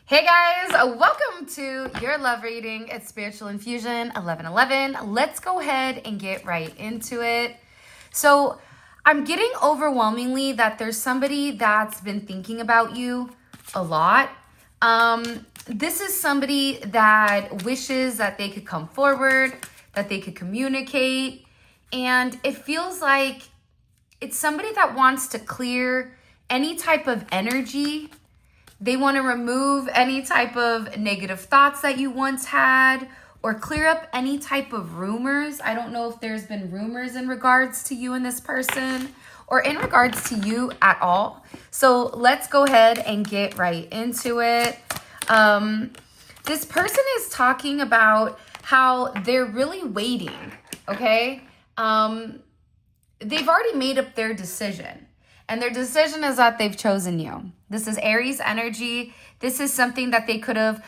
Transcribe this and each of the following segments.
Hey guys, welcome to your love reading. It's Spiritual Infusion 1111. Let's go ahead and get right into it. So I'm getting overwhelmingly that there's somebody that's been thinking about you a lot. This is somebody that wishes that they could come forward, that they could communicate. And it feels like it's somebody that wants to clear any type of energy. They want to remove any type of negative thoughts that you once had or clear up any type of rumors. I don't know if there's been rumors in regards to you and this person or in regards to you at all. So let's go ahead and get right into it. This person is talking about how they're really waiting, okay? They've already made up their decision. And their decision is that they've chosen you. This is Aries energy. This is something that they could have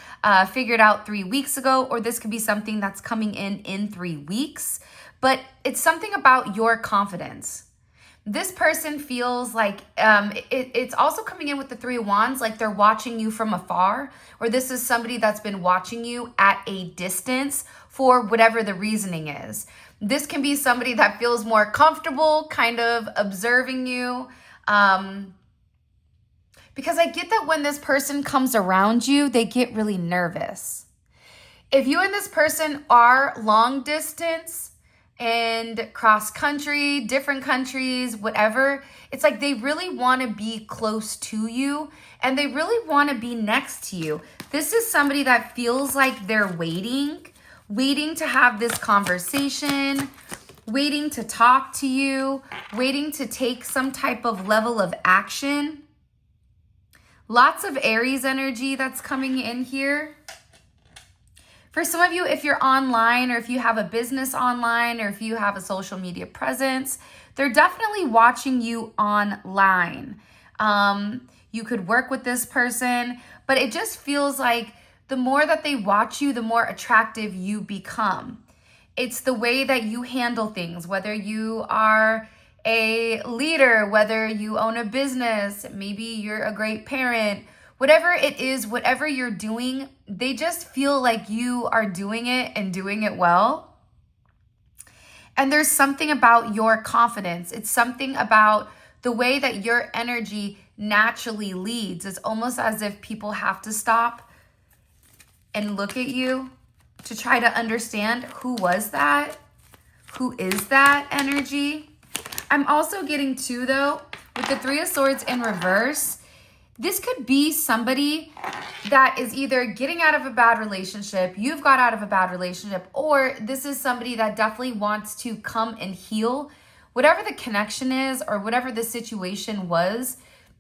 figured out 3 weeks ago, or this could be something that's coming in 3 weeks. But it's something about your confidence. This person feels like it's also coming in with the Three of Wands, like they're watching you from afar, or this is somebody that's been watching you at a distance for whatever the reasoning is. This can be somebody that feels more comfortable kind of observing you. Because I get that when this person comes around you, they get really nervous. If you and this person are long distance and cross country, different countries, whatever, it's like they really want to be close to you and they really want to be next to you. This is somebody that feels like they're waiting to have this conversation, waiting to talk to you, waiting to take some type of level of action. Lots of Aries energy that's coming in here. For some of you, if you're online or if you have a business online or if you have a social media presence, they're definitely watching you online. You could work with this person, but it just feels like the more that they watch you, the more attractive you become. It's the way that you handle things, whether you are a leader, whether you own a business, maybe you're a great parent, whatever it is, whatever you're doing, they just feel like you are doing it and doing it well. And there's something about your confidence. It's something about the way that your energy naturally leads. It's almost as if people have to stop and look at you to try to understand who was that, who is that energy. I'm also getting too, though, with the Three of Swords in reverse, this could be somebody that is either getting out of a bad relationship, you've got out of a bad relationship, or this is somebody that definitely wants to come and heal whatever the connection is or whatever the situation was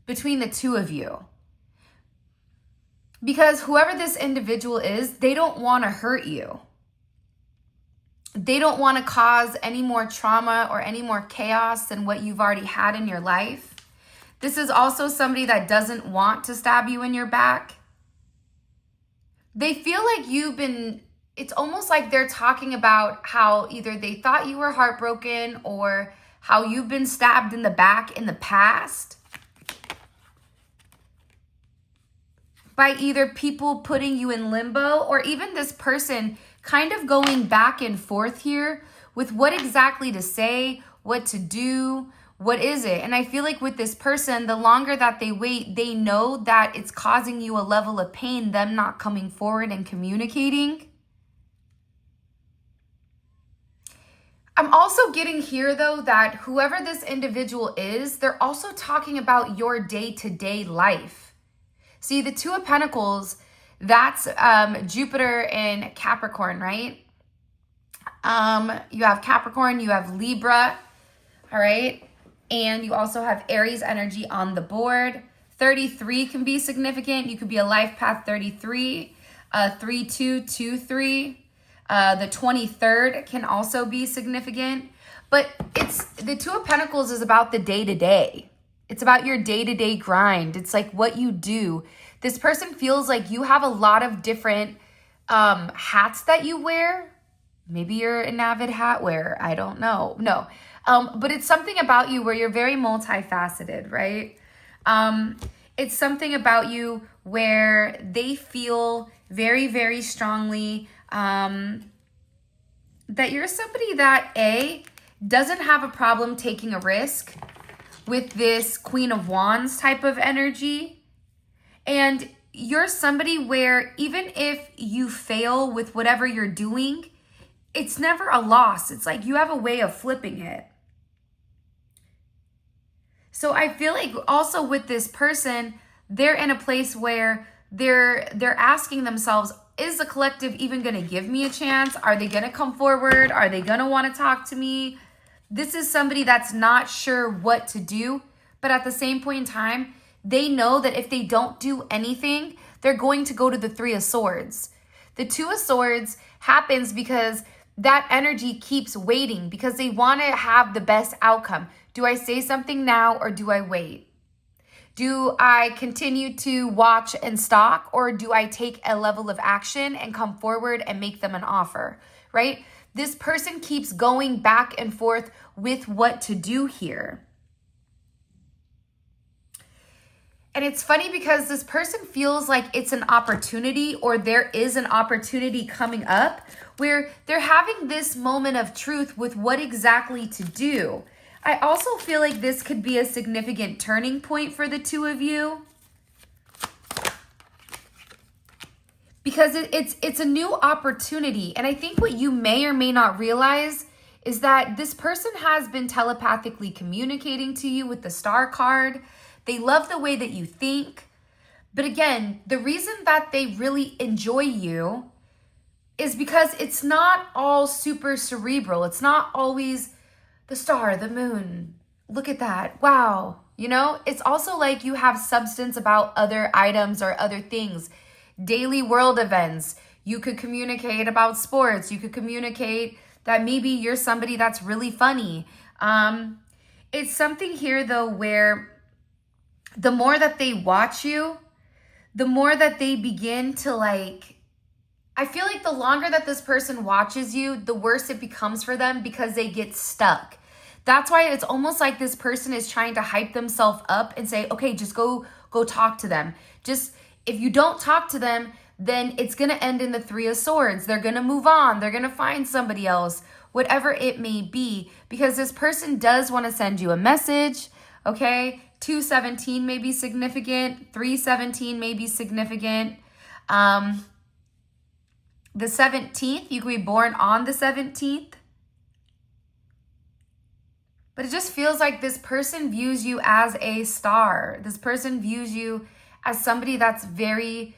between the two of you. Because whoever this individual is, they don't want to hurt you. They don't want to cause any more trauma or any more chaos than what you've already had in your life. This is also somebody that doesn't want to stab you in your back. They feel like it's almost like they're talking about how either they thought you were heartbroken or how you've been stabbed in the back in the past by either people putting you in limbo or even this person kind of going back and forth here with what exactly to say, what to do, what is it? And I feel like with this person, the longer that they wait, they know that it's causing you a level of pain, them not coming forward and communicating. I'm also getting here, though, that whoever this individual is, they're also talking about your day-to-day life. See, the Two of Pentacles, that's Jupiter in Capricorn, right? You have Capricorn, you have Libra, all right? And you also have Aries energy on the board. 33 can be significant. You could be a life path 33, 3223. The 23rd can also be significant. But it's the Two of Pentacles is about the day-to-day. It's about your day-to-day grind. It's like what you do. This person feels like you have a lot of different hats that you wear. Maybe you're an avid hat wearer. I don't know. No. But it's something about you where you're very multifaceted, right? It's something about you where they feel very, very strongly that you're somebody that doesn't have a problem taking a risk with this Queen of Wands type of energy. And you're somebody where even if you fail with whatever you're doing, it's never a loss. It's like you have a way of flipping it. So I feel like also with this person, they're in a place where they're asking themselves, is the collective even going to give me a chance? Are they going to come forward? Are they going to want to talk to me? This is somebody that's not sure what to do, but at the same point in time, they know that if they don't do anything, they're going to go to the Three of Swords. The Two of Swords happens because that energy keeps waiting because they want to have the best outcome. Do I say something now or do I wait? Do I continue to watch and stalk, or do I take a level of action and come forward and make them an offer, right? This person keeps going back and forth with what to do here. And it's funny because this person feels like it's an opportunity, or there is an opportunity coming up where they're having this moment of truth with what exactly to do. I also feel like this could be a significant turning point for the two of you, because it's a new opportunity. And I think what you may or may not realize is that this person has been telepathically communicating to you with the Star card. They love the way that you think. But again, the reason that they really enjoy you is because it's not all super cerebral. It's not always the star, the moon. Look at that. Wow. You know, it's also like you have substance about other items or other things. Daily world events. You could communicate about sports. You could communicate that maybe you're somebody that's really funny. It's something here though where the more that they watch you, the more that they begin to like, I feel like the longer that this person watches you, the worse it becomes for them because they get stuck. That's why it's almost like this person is trying to hype themselves up and say, okay, just go talk to them. Just, if you don't talk to them, then it's going to end in the Three of Swords. They're going to move on. They're going to find somebody else, whatever it may be, because this person does want to send you a message, okay? 217 may be significant. 317 may be significant. The 17th, you could be born on the 17th. But it just feels like this person views you as a star. This person views you as somebody that's very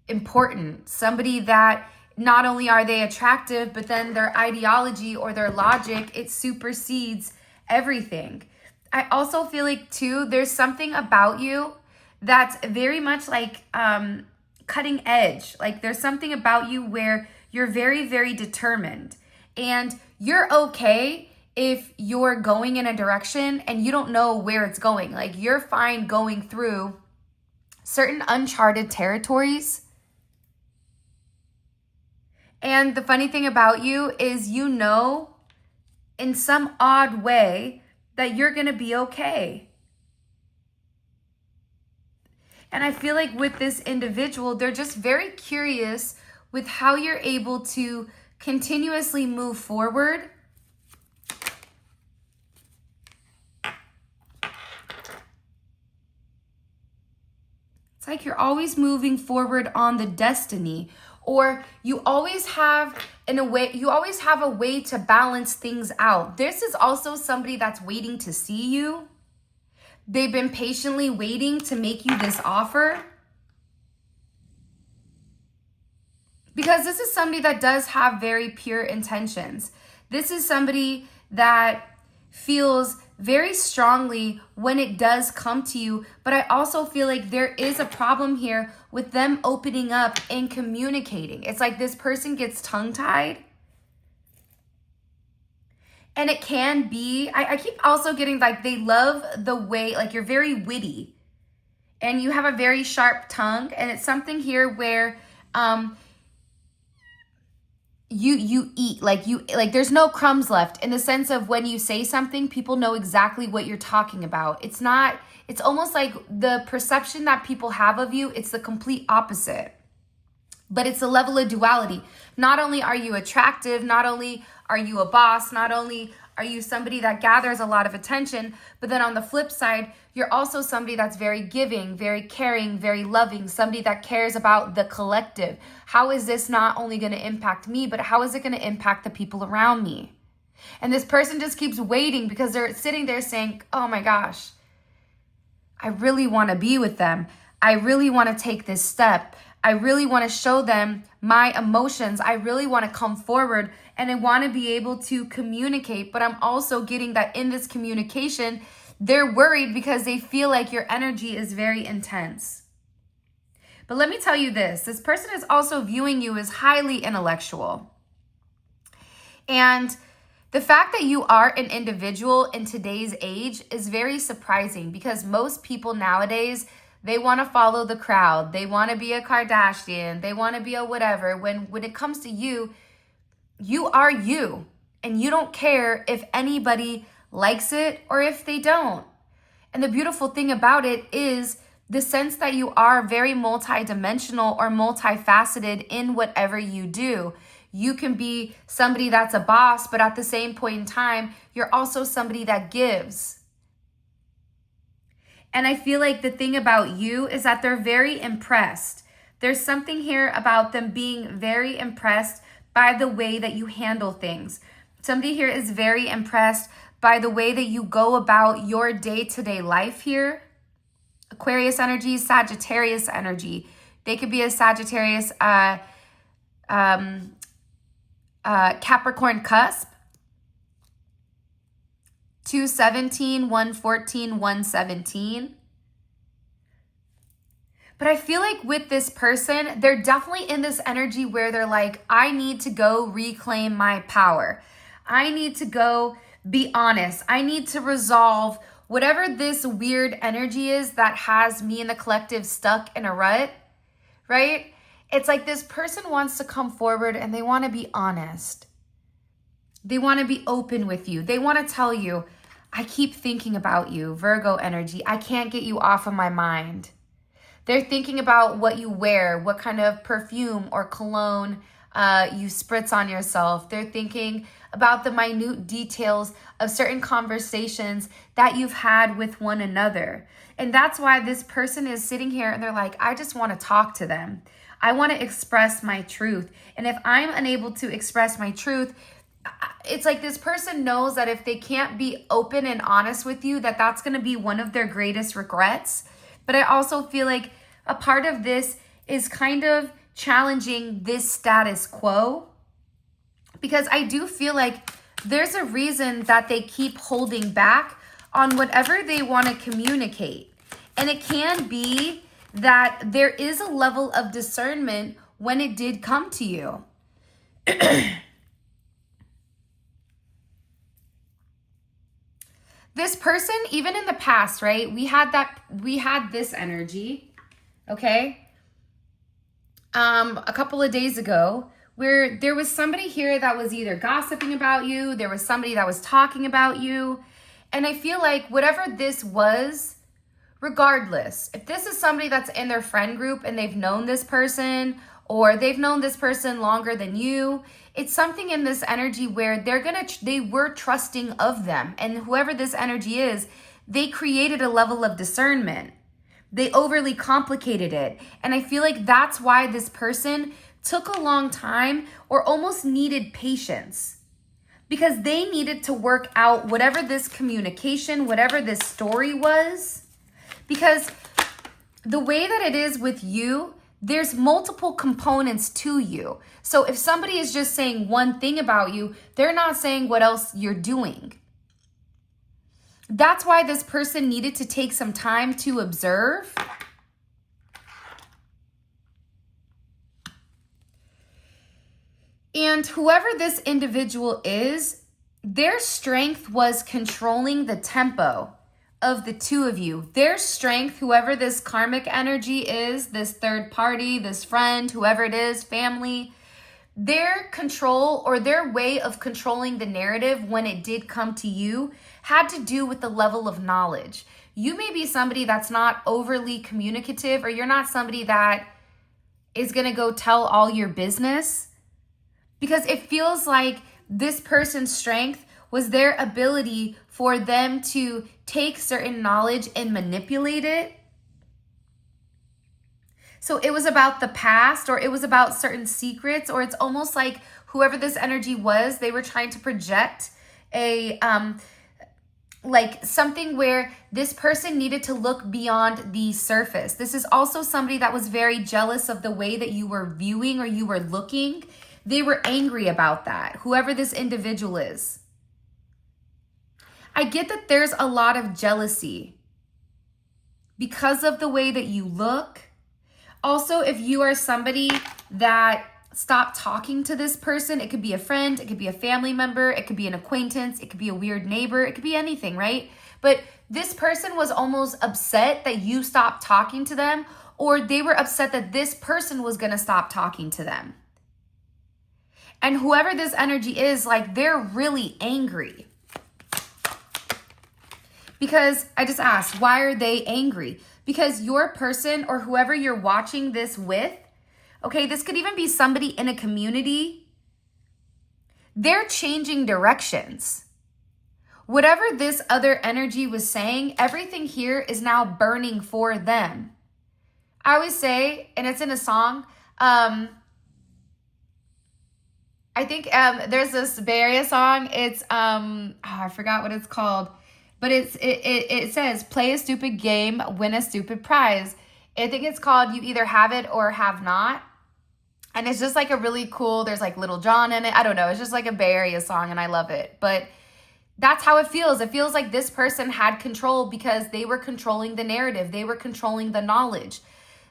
important. Somebody that not only are they attractive, but then their ideology or their logic, it supersedes everything. I also feel like too, there's something about you that's very much like cutting edge. Like there's something about you where you're very, very determined, and you're okay if you're going in a direction and you don't know where it's going. Like you're fine going through certain uncharted territories. And the funny thing about you is, you know, in some odd way that you're going to be okay. And I feel like with this individual, they're just very curious with how you're able to continuously move forward. It's like you're always moving forward on the destiny, or you always have a way to balance things out. This is also somebody that's waiting to see you. They've been patiently waiting to make you this offer, because this is somebody that does have very pure intentions. This is somebody that feels very strongly when it does come to you, but I also feel like there is a problem here with them opening up and communicating. It's like this person gets tongue-tied. And it can be, I keep also getting like they love the way, like you're very witty and you have a very sharp tongue. And it's something here where you eat, like there's no crumbs left, in the sense of when you say something, people know exactly what you're talking about. It's almost like the perception that people have of you, it's the complete opposite. But it's a level of duality. Not only are you attractive, not only are you a boss, not only are you somebody that gathers a lot of attention, but then on the flip side, you're also somebody that's very giving, very caring, very loving, somebody that cares about the collective. How is this not only going to impact me, but how is it going to impact the people around me? And this person just keeps waiting because they're sitting there saying, oh my gosh, I really want to be with them. I really want to take this step. I really want to show them my emotions. I really want to come forward and I want to be able to communicate. But I'm also getting that in this communication, they're worried because they feel like your energy is very intense. But let me tell you this person is also viewing you as highly intellectual. And the fact that you are an individual in today's age is very surprising, because most people nowadays, they want to follow the crowd. They want to be a Kardashian. They want to be a whatever. When it comes to you, you are you. And you don't care if anybody likes it or if they don't. And the beautiful thing about it is the sense that you are very multidimensional or multifaceted in whatever you do. You can be somebody that's a boss, but at the same point in time, you're also somebody that gives. And I feel like the thing about you is that they're very impressed. There's something here about them being very impressed by the way that you handle things. Somebody here is very impressed by the way that you go about your day-to-day life here. Aquarius energy, Sagittarius energy. They could be a Sagittarius Capricorn cusp. 217, 114, 117. But I feel like with this person, they're definitely in this energy where they're like, I need to go reclaim my power. I need to go be honest. I need to resolve whatever this weird energy is that has me and the collective stuck in a rut, right? It's like this person wants to come forward and they want to be honest. They want to be open with you. They want to tell you, I keep thinking about you, Virgo energy. I can't get you off of my mind. They're thinking about what you wear, what kind of perfume or cologne you spritz on yourself. They're thinking about the minute details of certain conversations that you've had with one another. And that's why this person is sitting here and they're like, I just want to talk to them. I want to express my truth. And if I'm unable to express my truth, it's like this person knows that if they can't be open and honest with you, that's going to be one of their greatest regrets. But I also feel like a part of this is kind of challenging this status quo, because I do feel like there's a reason that they keep holding back on whatever they want to communicate. And it can be that there is a level of discernment when it did come to you. This person, even in the past, right? We had this energy, okay? A couple of days ago, where there was somebody here that was either gossiping about you, there was somebody that was talking about you. And I feel like whatever this was, regardless, if this is somebody that's in their friend group and they've known this person, or they've known this person longer than you, it's something in this energy where they were trusting of them. And whoever this energy is, they created a level of discernment. They overly complicated it. And I feel like that's why this person took a long time or almost needed patience, because they needed to work out whatever this communication, whatever this story was. Because the way that it is with you, there's multiple components to you. So if somebody is just saying one thing about you, they're not saying what else you're doing. That's why this person needed to take some time to observe. And whoever this individual is, their strength was controlling the tempo of the two of you. Their strength, whoever this karmic energy is, this third party, this friend, whoever it is, family, their control or their way of controlling the narrative when it did come to you had to do with the level of knowledge. You may be somebody that's not overly communicative, or you're not somebody that is going to go tell all your business, because it feels like this person's strength was their ability for them to take certain knowledge and manipulate it. So it was about the past, or it was about certain secrets, or it's almost like whoever this energy was, they were trying to project a like something where this person needed to look beyond the surface. This is also somebody that was very jealous of the way that you were viewing or you were looking. They were angry about that, whoever this individual is. I get that there's a lot of jealousy because of the way that you look. Also, if you are somebody that stopped talking to this person, it could be a friend, it could be a family member, it could be an acquaintance, it could be a weird neighbor, it could be anything, right? But this person was almost upset that you stopped talking to them, or they were upset that this person was going to stop talking to them. And whoever this energy is, like, they're really angry. Because I just asked, why are they angry? Because your person or whoever you're watching this with, okay, this could even be somebody in a community, they're changing directions. Whatever this other energy was saying, everything here is now burning for them. I always say, and it's in a song, I think there's this Bay Area song. It's, I forgot what it's called. But it says, play a stupid game, win a stupid prize. I think it's called You Either Have It or Have Not. And it's just like a really cool, there's like Little John in it. I don't know. It's just like a Bay Area song and I love it. But that's how it feels. It feels like this person had control because they were controlling the narrative. They were controlling the knowledge.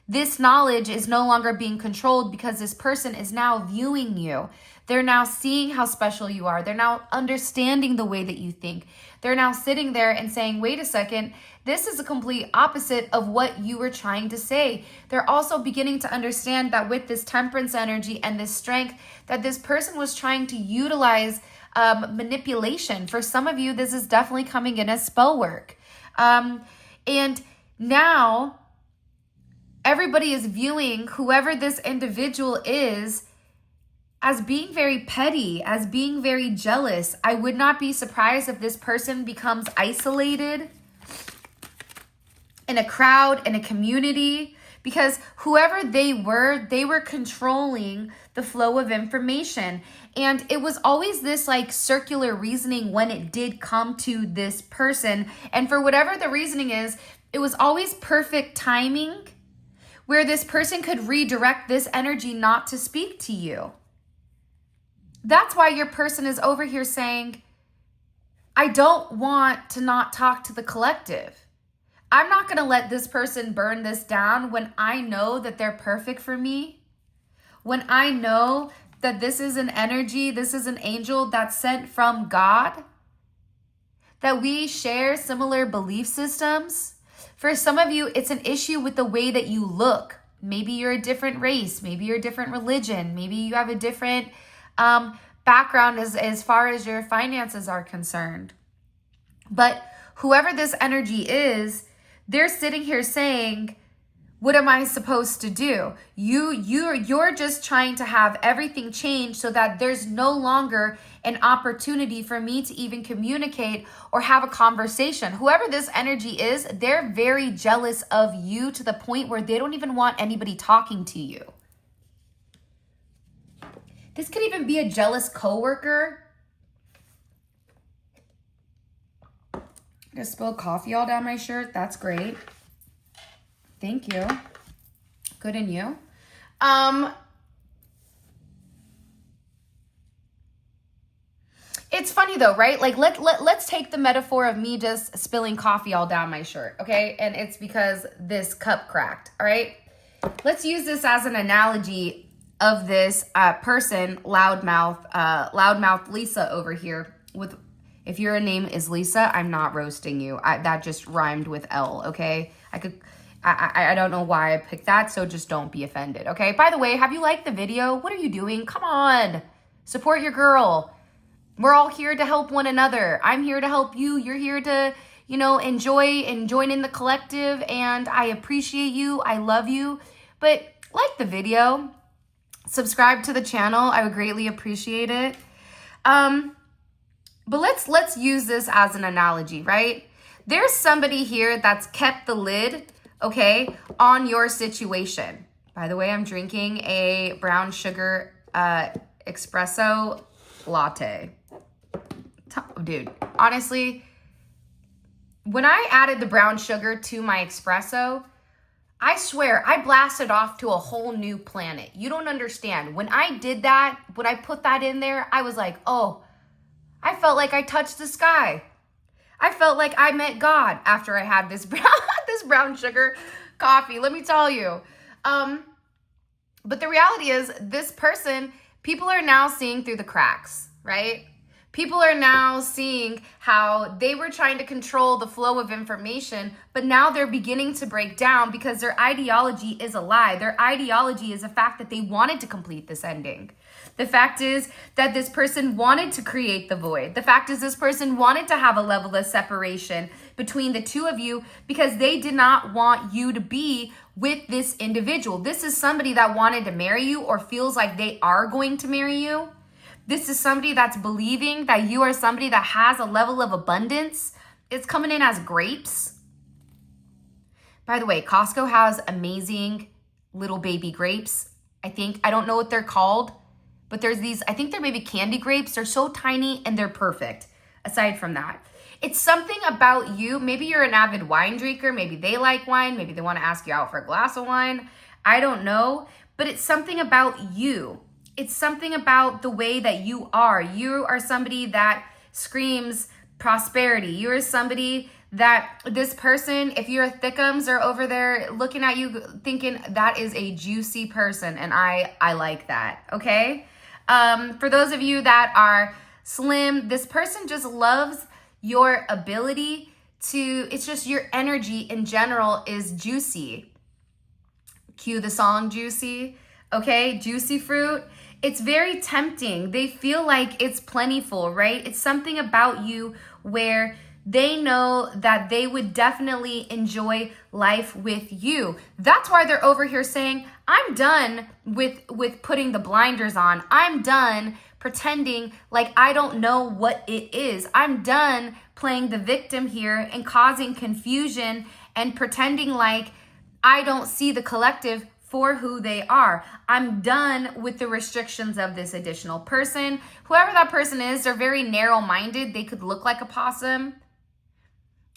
This knowledge is no longer being controlled because this person is now viewing you. They're now seeing how special you are. They're now understanding the way that you think. They're now sitting there and saying, wait a second, this is a complete opposite of what you were trying to say. They're also beginning to understand that with this temperance energy and this strength, that this person was trying to utilize manipulation. For some of you, this is definitely coming in as spell work. And now everybody is viewing whoever this individual is as being very petty, as being very jealous. I would not be surprised if this person becomes isolated in a crowd, in a community, because whoever they were controlling the flow of information. And it was always this like circular reasoning when it did come to this person. And for whatever the reasoning is, it was always perfect timing where this person could redirect this energy not to speak to you. That's why your person is over here saying, I don't want to not talk to the collective. I'm not going to let this person burn this down when I know that they're perfect for me. When I know that this is an energy, this is an angel that's sent from God. That we share similar belief systems. For some of you, it's an issue with the way that you look. Maybe you're a different race. Maybe you're a different religion. Maybe you have a different background as far as your finances are concerned. But whoever this energy is, they're sitting here saying, what am I supposed to do? You're just trying to have everything change so that there's no longer an opportunity for me to even communicate or have a conversation. Whoever this energy is, they're very jealous of you to the point where they don't even want anybody talking to you. This could even be a jealous coworker. I just spilled coffee all down my shirt. That's great. Thank you. Good in you. It's funny though, right? Like let's take the metaphor of me just spilling coffee all down my shirt, okay? And it's because this cup cracked, all right? Let's use this as an analogy of this person, loudmouth Lisa over here. With, if your name is Lisa, I'm not roasting you. That just rhymed with L, okay? I could, I don't know why I picked that, so just don't be offended, okay? By the way, have you liked the video? What are you doing? Come on. Support your girl. We're all here to help one another. I'm here to help you. You're here to, enjoy and join in the collective, and I appreciate you. I love you. But like the video, subscribe to the channel. I would greatly appreciate it. But let's use this as an analogy, right? There's somebody here that's kept the lid, okay, on your situation. By the way, I'm drinking a brown sugar espresso latte. Dude, honestly, when I added the brown sugar to my espresso, I swear I blasted off to a whole new planet. You don't understand. When I did that, when I put that in there, I was like, oh, I felt like I touched the sky. I felt like I met God after I had this brown sugar coffee. Let me tell you. But the reality is, this person, people are now seeing through the cracks, right? People are now seeing how they were trying to control the flow of information, but now they're beginning to break down because their ideology is a lie. Their ideology is the fact that they wanted to complete this ending. The fact is that this person wanted to create the void. The fact is this person wanted to have a level of separation between the two of you because they did not want you to be with this individual. This is somebody that wanted to marry you or feels like they are going to marry you. This is somebody that's believing that you are somebody that has a level of abundance. It's coming in as grapes. By the way, Costco has amazing little baby grapes. I don't know what they're called, but there's these, I think they're maybe candy grapes. They're so tiny and they're perfect. Aside from that, it's something about you. Maybe you're an avid wine drinker. Maybe they like wine. Maybe they want to ask you out for a glass of wine. I don't know, but it's something about you. It's something about the way that you are. You are somebody that screams prosperity. You're somebody that this person, if your thickums are over there looking at you thinking that is a juicy person, and I like that, okay? For those of you that are slim, this person just loves your ability to, it's just your energy in general is juicy. Cue the song Juicy, okay? Juicy fruit. It's very tempting. They feel like it's plentiful, right? It's something about you where they know that they would definitely enjoy life with you. That's why they're over here saying, I'm done with putting the blinders on. I'm done pretending like I don't know what it is. I'm done playing the victim here and causing confusion and pretending like I don't see the collective for who they are. I'm done with the restrictions of this additional person. Whoever that person is, they're very narrow-minded. They could look like a possum.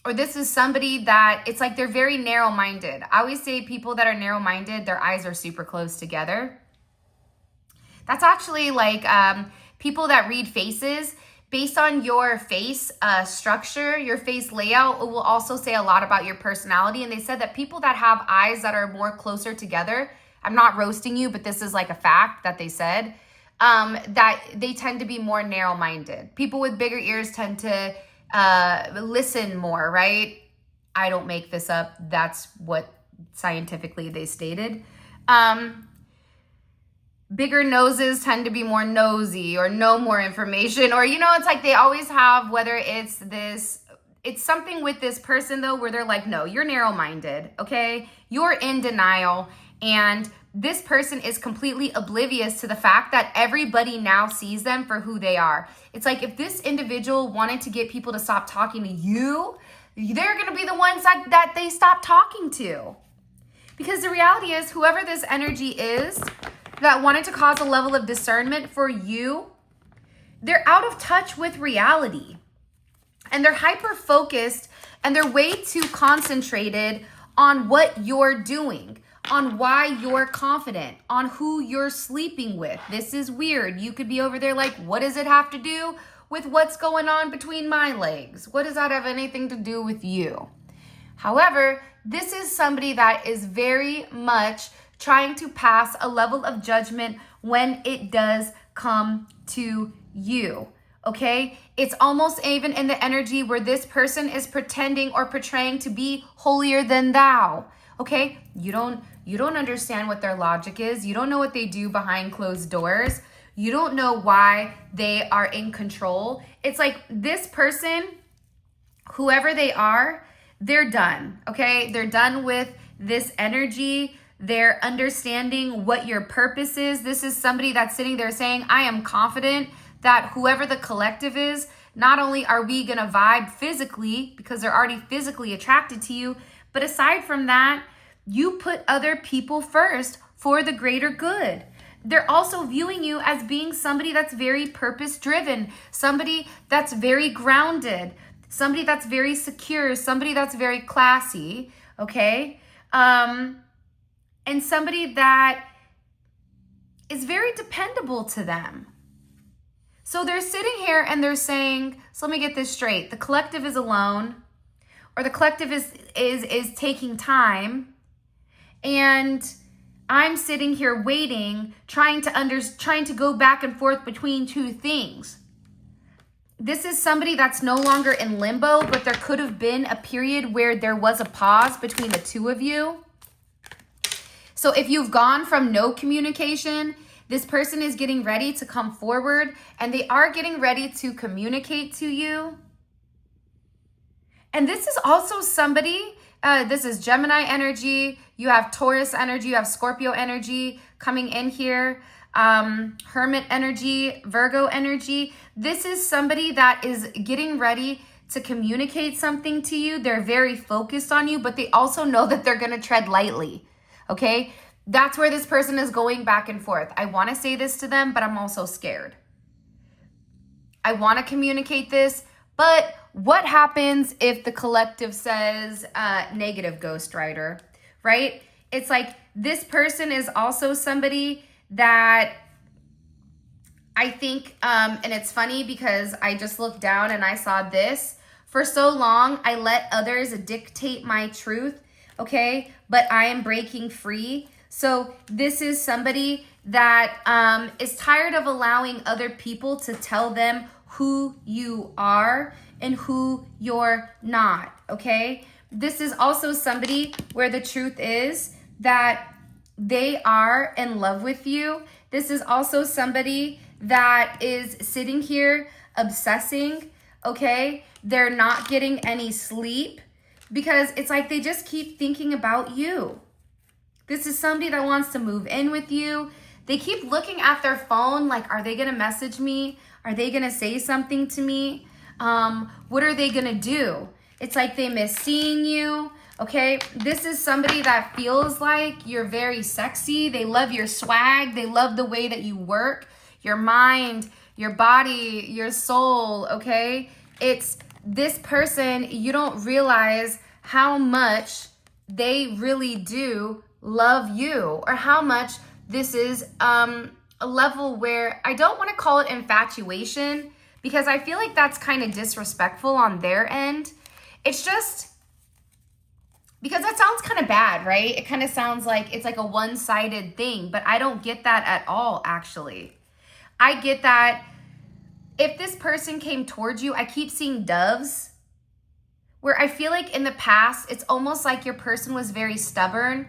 Or this is somebody that, it's like they're very narrow-minded. I always say people that are narrow-minded, their eyes are super close together. That's actually like people that read faces. Based on your face structure, your face layout, it will also say a lot about your personality. And they said that people that have eyes that are more closer together, I'm not roasting you, but this is like a fact that they said, that they tend to be more narrow-minded. People with bigger ears tend to listen more, right? I don't make this up. That's what scientifically they stated. Bigger noses tend to be more nosy or know more information, or, it's like they always have, whether it's something with this person though, where they're like, no, you're narrow-minded, okay? You're in denial. And this person is completely oblivious to the fact that everybody now sees them for who they are. It's like if this individual wanted to get people to stop talking to you, they're going to be the ones that they stop talking to. Because the reality is, whoever this energy is that wanted to cause a level of discernment for you, they're out of touch with reality. And they're hyper-focused and they're way too concentrated on what you're doing, on why you're confident, on who you're sleeping with. This is weird. You could be over there like, what does it have to do with what's going on between my legs? What does that have anything to do with you? However, this is somebody that is very much trying to pass a level of judgment when it does come to you, okay? It's almost even in the energy where this person is pretending or portraying to be holier than thou, Okay? You don't understand what their logic is. You don't know what they do behind closed doors. You don't know why they are in control. It's like this person, whoever they are, they're done, okay? They're done with this energy. They're understanding what your purpose is. This is somebody that's sitting there saying, I am confident that whoever the collective is, not only are we gonna vibe physically because they're already physically attracted to you, but aside from that, you put other people first for the greater good. They're also viewing you as being somebody that's very purpose driven, somebody that's very grounded, somebody that's very secure, somebody that's very classy, okay? And somebody that is very dependable to them. So they're sitting here and they're saying, so let me get this straight. The collective is alone, or the collective is taking time, and I'm sitting here waiting, trying to go back and forth between two things. This is somebody that's no longer in limbo, but there could have been a period where there was a pause between the two of you. So if you've gone from no communication, this person is getting ready to come forward, and they are getting ready to communicate to you. And this is also somebody, this is Gemini energy, you have Taurus energy, you have Scorpio energy coming in here, Hermit energy, Virgo energy. This is somebody that is getting ready to communicate something to you. They're very focused on you, but they also know that they're going to tread lightly, okay? That's where this person is going back and forth. I want to say this to them, but I'm also scared. I want to communicate this, but what happens if the collective says negative ghostwriter, right? It's like this person is also somebody that I think, and it's funny because I just looked down and I saw this. For so long, I let others dictate my truth, okay? But I am breaking free. So this is somebody that is tired of allowing other people to tell them who you are and who you're not, okay? This is also somebody where the truth is that they are in love with you. This is also somebody that is sitting here obsessing, okay? They're not getting any sleep because it's like they just keep thinking about you. This is somebody that wants to move in with you. They keep looking at their phone like, are they gonna message me? Are they gonna say something to me? What are they gonna do? It's like they miss seeing you, okay? This is somebody that feels like you're very sexy. They love your swag. They love the way that you work, your mind, your body, your soul, okay? It's this person, you don't realize how much they really do love you, or how much this is a level where I don't want to call it infatuation, because I feel like that's kind of disrespectful on their end. It's just because that sounds kind of bad, right? It kind of sounds like it's like a one-sided thing, but I don't get that at all, actually. I get that if this person came towards you, I keep seeing doves, where I feel like in the past, it's almost like your person was very stubborn.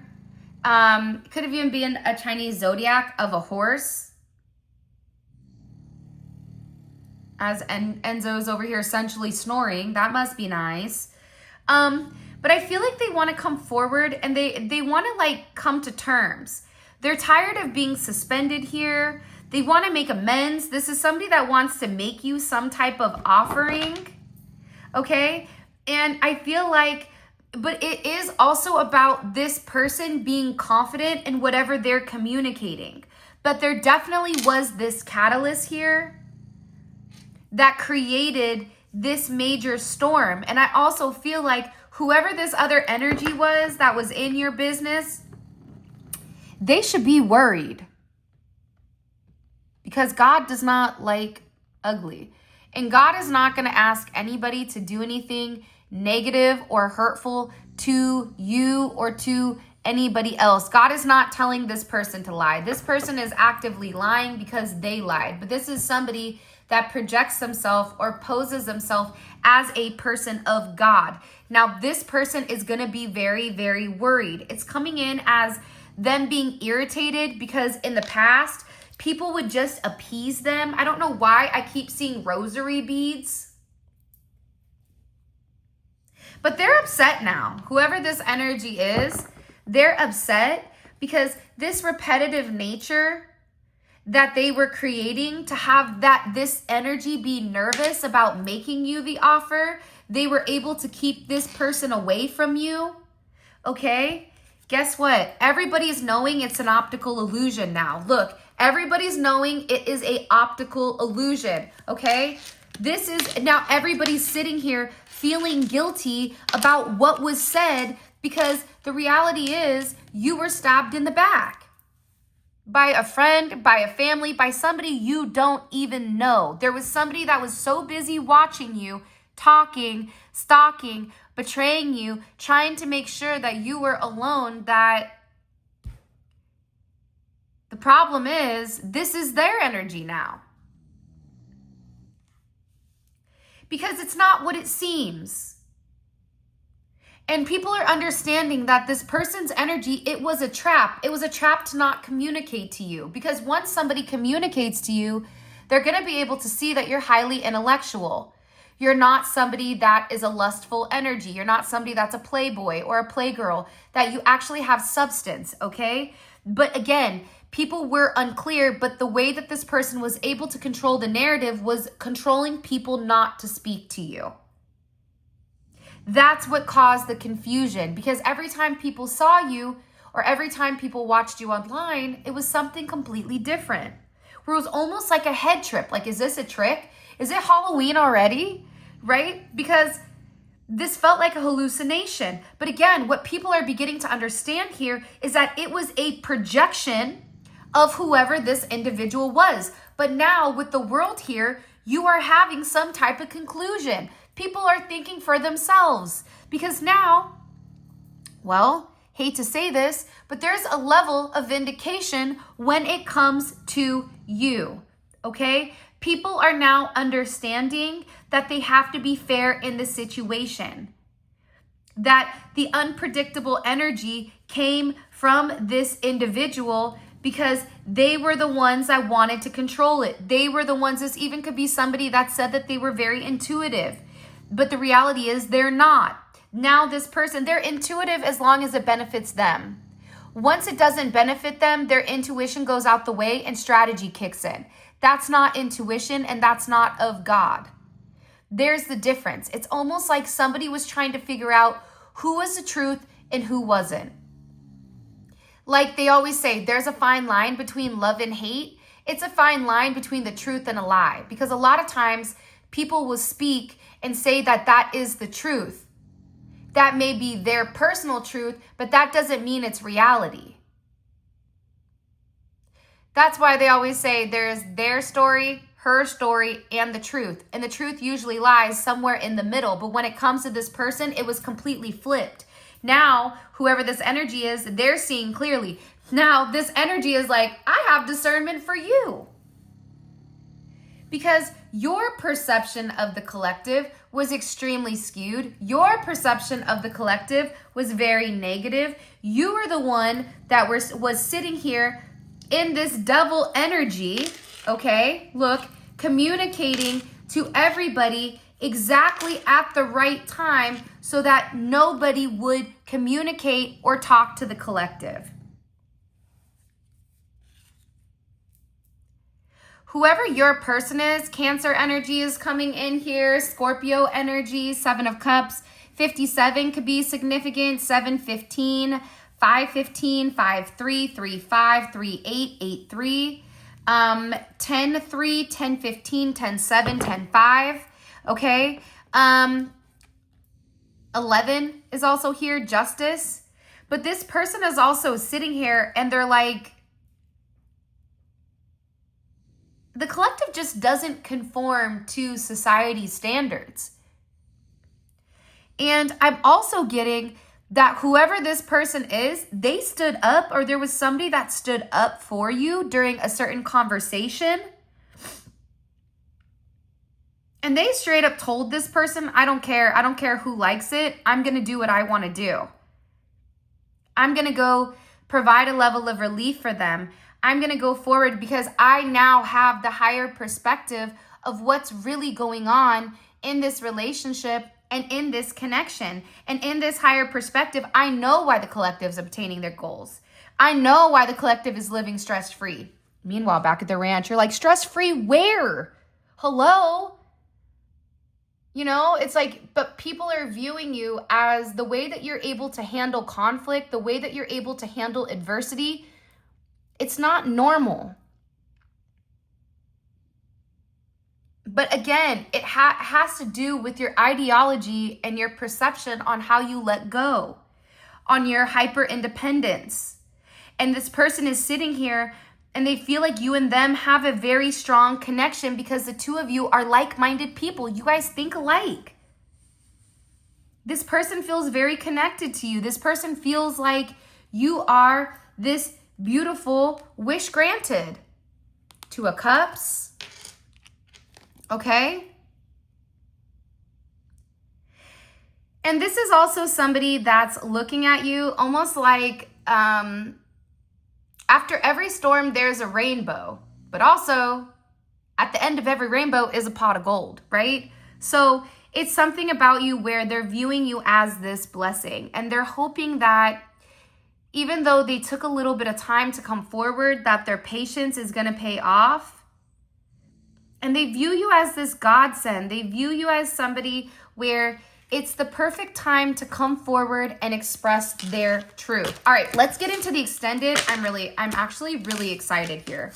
Could have even been a Chinese zodiac of a horse. As Enzo's over here essentially snoring. That must be nice. But I feel like they want to come forward and they want to like come to terms. They're tired of being suspended here. They want to make amends. This is somebody that wants to make you some type of offering. Okay? And I feel like, but it is also about this person being confident in whatever they're communicating. But there definitely was this catalyst here that created this major storm. And I also feel like whoever this other energy was that was in your business, they should be worried. Because God does not like ugly. And God is not going to ask anybody to do anything negative or hurtful to you or to anybody else. God is not telling this person to lie. This person is actively lying because they lied. But this is somebody that projects themselves or poses themselves as a person of God. Now, this person is going to be very, very worried. It's coming in as them being irritated because in the past, people would just appease them. I don't know why I keep seeing rosary beads. But they're upset now. Whoever this energy is, they're upset because this repetitive nature that they were creating to have this energy be nervous about making you the offer, they were able to keep this person away from you. Okay? Guess what? Everybody's knowing it's an optical illusion now. Look, everybody's knowing it is a optical illusion. Okay? This is now everybody's sitting here feeling guilty about what was said because the reality is you were stabbed in the back by a friend, by a family, by somebody you don't even know. There was somebody that was so busy watching you, talking, stalking, betraying you, trying to make sure that you were alone, that the problem is this is their energy now. Because it's not what it seems. And people are understanding that this person's energy, it was a trap. It was a trap to not communicate to you. Because once somebody communicates to you, they're going to be able to see that you're highly intellectual. You're not somebody that is a lustful energy. You're not somebody that's a playboy or a playgirl, that you actually have substance, okay? But again, people were unclear, but the way that this person was able to control the narrative was controlling people not to speak to you. That's what caused the confusion, because every time people saw you or every time people watched you online, it was something completely different. Where it was almost like a head trip. Like, is this a trick? Is it Halloween already? Right? Because this felt like a hallucination. But again, what people are beginning to understand here is that it was a projection of whoever this individual was. But now with the world here, you are having some type of conclusion. People are thinking for themselves because now, well, hate to say this, but there's a level of vindication when it comes to you, okay? People are now understanding that they have to be fair in the situation, that the unpredictable energy came from this individual because they were the ones that wanted to control it. They were the ones, this even could be somebody that said that they were very intuitive. But the reality is they're not. Now this person, they're intuitive as long as it benefits them. Once it doesn't benefit them, their intuition goes out the way and strategy kicks in. That's not intuition and that's not of God. There's the difference. It's almost like somebody was trying to figure out who was the truth and who wasn't. Like they always say, there's a fine line between love and hate. It's a fine line between the truth and a lie. Because a lot of times people will speak and say that that is the truth. That may be their personal truth, but that doesn't mean it's reality. That's why they always say there's their story, her story, and the truth. And the truth usually lies somewhere in the middle. But when it comes to this person, it was completely flipped. Now, whoever this energy is, they're seeing clearly. Now, this energy is like, I have discernment for you. Because your perception of the collective was extremely skewed. Your perception of the collective was very negative. You were the one that was sitting here in this devil energy, okay? Look, communicating to everybody exactly at the right time so that nobody would communicate or talk to the collective. Whoever your person is, Cancer energy is coming in here, Scorpio energy, 7 of Cups, 57 could be significant, 715, 515, 53, 35, 38, 83, 10, 3, 10, 15, 10, 7, 10, 5, okay? 11 is also here, Justice. But this person is also sitting here and they're like, the collective just doesn't conform to society's standards. And I'm also getting that whoever this person is, they stood up, or there was somebody that stood up for you during a certain conversation. And they straight up told this person, I don't care. I don't care who likes it. I'm going to do what I want to do. I'm going to go provide a level of relief for them. I'm going to go forward because I now have the higher perspective of what's really going on in this relationship and in this connection. And in this higher perspective, I know why the collective is obtaining their goals. I know why the collective is living stress-free. Meanwhile, back at the ranch, you're like, stress-free where? Hello? You know, it's like, but people are viewing you as the way that you're able to handle conflict, the way that you're able to handle adversity. It's not normal. But again, it has to do with your ideology and your perception on how you let go, on your hyper independence. And this person is sitting here and they feel like you and them have a very strong connection because the two of you are like-minded people. You guys think alike. This person feels very connected to you. This person feels like you are this beautiful wish granted. Two of Cups. Okay? And this is also somebody that's looking at you almost like, after every storm, there's a rainbow, but also at the end of every rainbow is a pot of gold, right? So it's something about you where they're viewing you as this blessing, and they're hoping that even though they took a little bit of time to come forward, that their patience is going to pay off. And they view you as this godsend. They view you as somebody where it's the perfect time to come forward and express their truth. All right, let's get into the extended. I'm actually really excited here.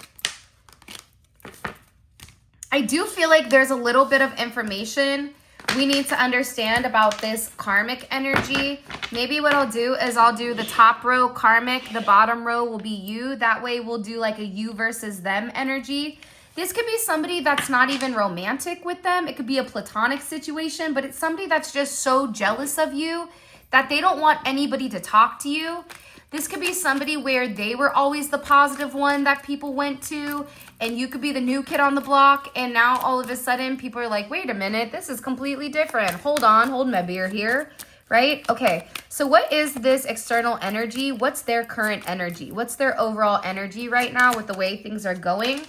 I do feel like there's a little bit of information we need to understand about this karmic energy. Maybe what I'll do is I'll do the top row karmic, the bottom row will be you. That way we'll do like a you versus them energy. This could be somebody that's not even romantic with them. It could be a platonic situation, but it's somebody that's just so jealous of you that they don't want anybody to talk to you. This could be somebody where they were always the positive one that people went to, and you could be the new kid on the block, and now all of a sudden people are like, wait a minute, this is completely different. Hold on, hold my beer here, right? Okay, so what is this external energy? What's their current energy? What's their overall energy right now with the way things are going?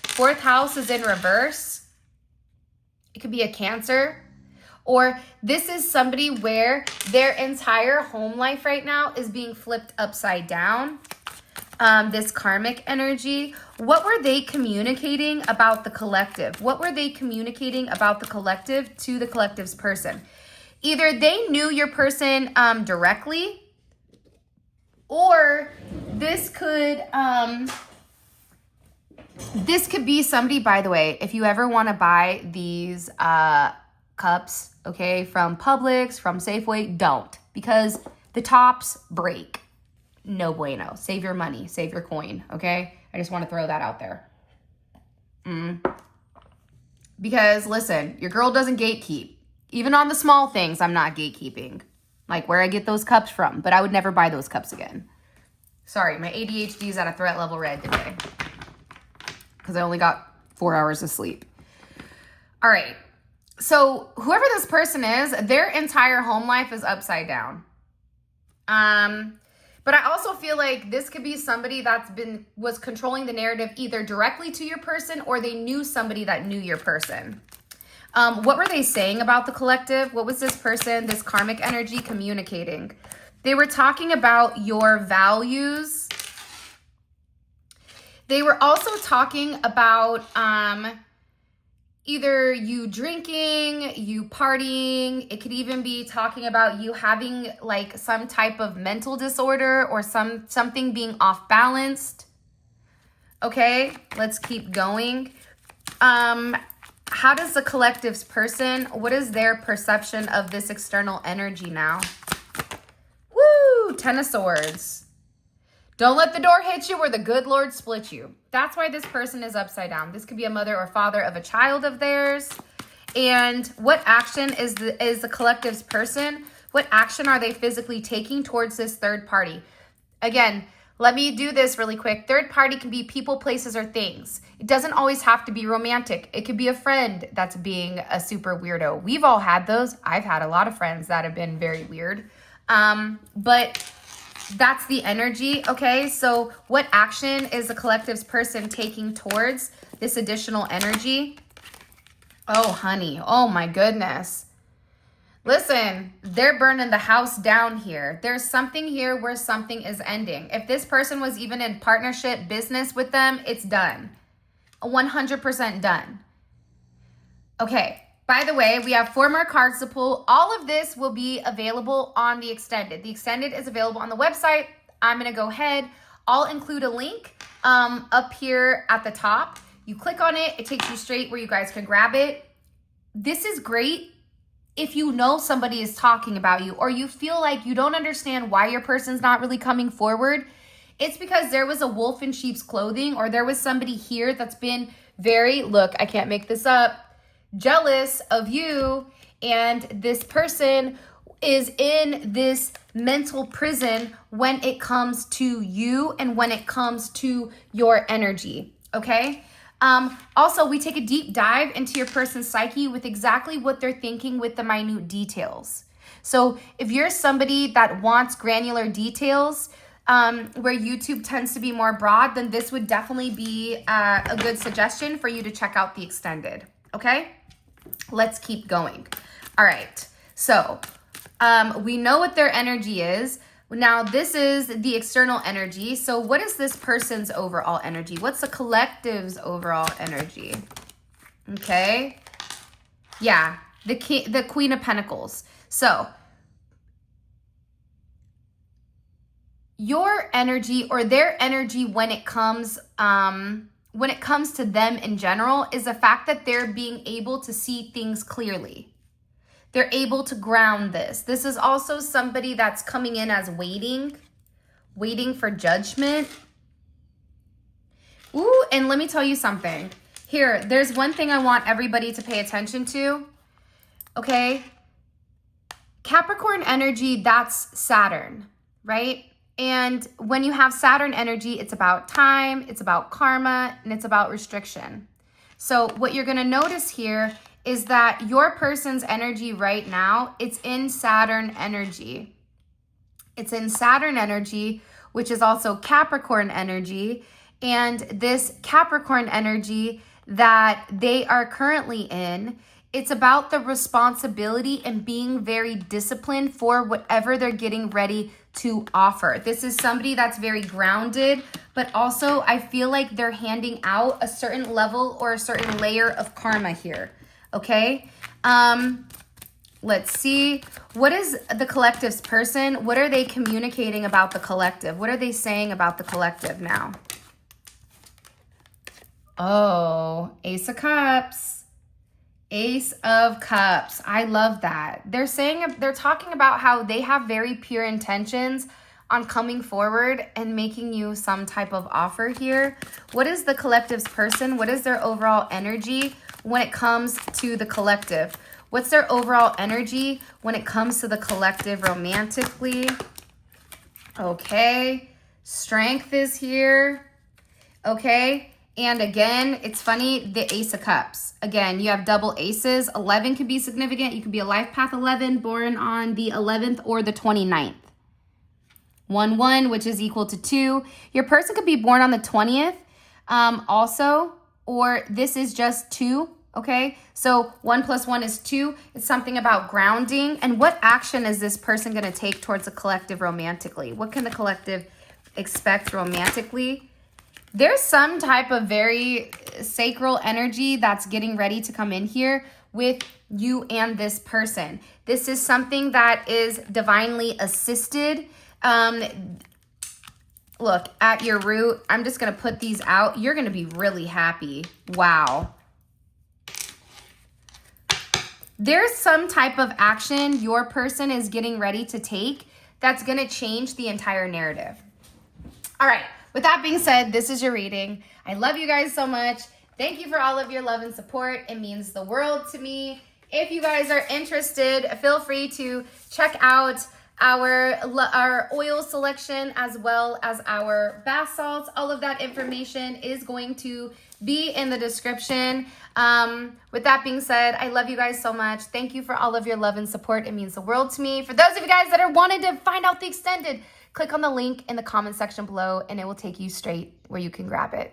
Fourth house is in reverse. It could be a Cancer. Or this is somebody where their entire home life right now is being flipped upside down. This karmic energy. What were they communicating about the collective? What were they communicating about the collective to the collective's person? Either they knew your person directly, or this could be somebody, by the way, if you ever want to buy these cups, okay, from Publix, from Safeway, don't, because the tops break. No bueno. Save your money, save your coin, okay? I just want to throw that out there. Because listen, your girl doesn't gatekeep. Even on the small things, I'm not gatekeeping. Like where I get those cups from, but I would never buy those cups again. Sorry, my ADHD is at a threat level red today, because I only got 4 hours of sleep. All right. So whoever this person is, their entire home life is upside down. But I also feel like this could be somebody was controlling the narrative either directly to your person, or they knew somebody that knew your person. What were they saying about the collective? What was this person, this karmic energy, communicating? They were talking about your values. They were also talking about either you drinking, you partying. It could even be talking about you having like some type of mental disorder or something being off balanced. Okay, let's keep going. How does the collective's person, what is their perception of this external energy now? Woo, Ten of Swords. Don't let the door hit you or the good Lord split you. That's why this person is upside down. This could be a mother or father of a child of theirs. And what action is the collective's person? What action are they physically taking towards this third party? Again, Let me do this really quick. Third party can be people, places, or things. It doesn't always have to be romantic. It could be a friend that's being a super weirdo. We've all had those. I've had a lot of friends that have been very weird. But that's the energy, okay? So what action is the collective's person taking towards this additional energy? Oh, honey. Oh, my goodness. Listen, they're burning the house down here. There's something here where something is ending. If this person was even in partnership business with them, it's done. 100% done. Okay. By the way, we have 4 more cards to pull. All of this will be available on the extended. The extended is available on the website. I'm going to go ahead. I'll include a link up here at the top. You click on it. It takes you straight where you guys can grab it. This is great if you know somebody is talking about you, or you feel like you don't understand why your person's not really coming forward. It's because there was a wolf in sheep's clothing, or there was somebody here that's been very, look, I can't make this up, jealous of you, and this person is in this mental prison when it comes to you and when it comes to your energy, okay? Also, we take a deep dive into your person's psyche with exactly what they're thinking with the minute details. So if you're somebody that wants granular details, where YouTube tends to be more broad, then this would definitely be a good suggestion for you to check out the extended, okay? Let's keep going. All right, so we know what their energy is. Now, this is the external energy. So what is this person's overall energy? What's the collective's overall energy? Okay. Yeah, the Queen of Pentacles. So your energy, or their energy, when it comes to them in general, is the fact that they're being able to see things clearly. They're able to ground this. This is also somebody that's coming in as waiting for judgment. Ooh, and let me tell you something. Here, there's one thing I want everybody to pay attention to, okay? Capricorn energy, that's Saturn, right? And when you have Saturn energy, it's about time, it's about karma, and it's about restriction. So what you're gonna notice here is that your person's energy right now, it's in Saturn energy. It's in Saturn energy, which is also Capricorn energy. And this Capricorn energy that they are currently in, it's about the responsibility and being very disciplined for whatever they're getting ready to offer. This is somebody that's very grounded, but also I feel like they're handing out a certain level or a certain layer of karma here. Okay, let's see. What is the collective's person? What are they communicating about the collective? What are they saying about the collective now? Oh, Ace of Cups. Ace of Cups. I love that. They're talking about how they have very pure intentions on coming forward and making you some type of offer here. What is the collective's person? What is their overall energy when it comes to the collective? What's their overall energy when it comes to the collective romantically? Okay, strength is here. Okay, and again, it's funny, the Ace of Cups. Again, you have double aces. 11 could be significant. You could be a life path 11, born on the 11th or the 29th. 1-1, which is equal to 2. Your person could be born on the 20th also, or this is just 2, okay? So 1 + 1 is 2. It's something about grounding. And what action is this person going to take towards the collective romantically? What can the collective expect romantically? There's some type of very sacral energy that's getting ready to come in here with you and this person. This is something that is divinely assisted. Look, at your root, I'm just going to put these out. You're going to be really happy. Wow. There's some type of action your person is getting ready to take that's going to change the entire narrative. All right. With that being said, this is your reading. I love you guys so much. Thank you for all of your love and support. It means the world to me. If you guys are interested, feel free to check out our oil selection, as well as our bath salts. All of that information is going to be in the description. With that being said, I love you guys so much. Thank you for all of your love and support. It means the world to me. For those of you guys that are wanting to find out the extended, click on the link in the comment section below and it will take you straight where you can grab it.